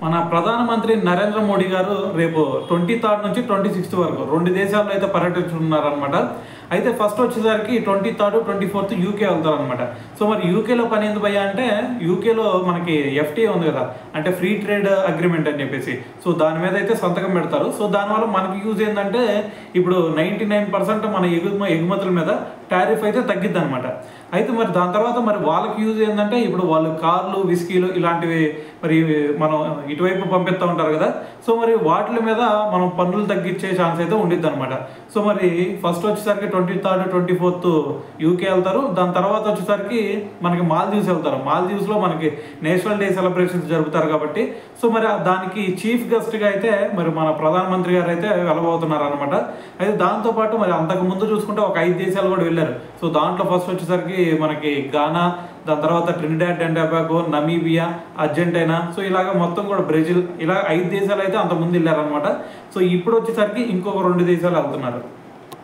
మన ప్రధానమంత్రి నరేంద్ర మోడీ గారు రేపు 23 నుంచి 26 వరకు 2 దేశాల్లో అయితే పర్యటించున్నారనమాట. అయితే ఫస్ట్ వచ్చేసరికి 23, 24 యూకే వెళ్తారనమాట. సో మరి యూకేలో పని ఎందుకు భయ్యా అంటే, యూకేలో మనకి ఎఫ్టీఏ ఉంది కదా, అంటే ఫ్రీ ట్రేడ్ అగ్రిమెంట్ అని చెప్పేసి. సో దాని మీద అయితే సంతకం పెడతారు. సో దానివల్ల మనకి యూజ్ ఏంటంటే, ఇప్పుడు 99% మన ఎగుమతుల మీద టారిఫ్ అయితే తగ్గిద్ది అనమాట. అయితే మరి దాని తర్వాత మరి వాళ్ళకి యూజ్ ఏంటంటే, ఇప్పుడు వాళ్ళు కార్లు, విస్కీలు ఇలాంటివి మరి మనం ఇటువైపు పంపిస్తూ ఉంటారు కదా. సో మరి వాటి మీద మనం పన్నులు తగ్గించే ఛాన్స్ అయితే ఉండిద్ది అనమాట. సో మరి ఫస్ట్ వచ్చేసరికి 23, 24 యూకే వెళ్తారు. దాని తర్వాత వచ్చేసరికి మనకి మాల్దీవ్స్ వెళ్తారు. మాల్దీవ్స్లో మనకి నేషనల్ డే సెలబ్రేషన్స్ జరుపుతారు కాబట్టి, సో మరి దానికి చీఫ్ గెస్ట్గా అయితే మరి మన ప్రధానమంత్రి గారు అయితే వెళ్ళబోతున్నారు అనమాట. అయితే దాంతోపాటు మరి అంతకు ముందు చూసుకుంటే ఒక 5 దేశాలు కూడా వెళ్ళారు. సో దాంట్లో ఫస్ట్ వచ్చేసరికి మనకి గానా, దాని తర్వాత Trinidad and Tobago, Namibia, Argentina, so ఇలాగ మొత్తం కూడా బ్రెజిల్, ఇలా 5 దేశాలు అయితే అంతకుముందు వెళ్ళారనమాట. సో ఇప్పుడు వచ్చేసరికి ఇంకొక 2 దేశాలు వెళ్తున్నారు.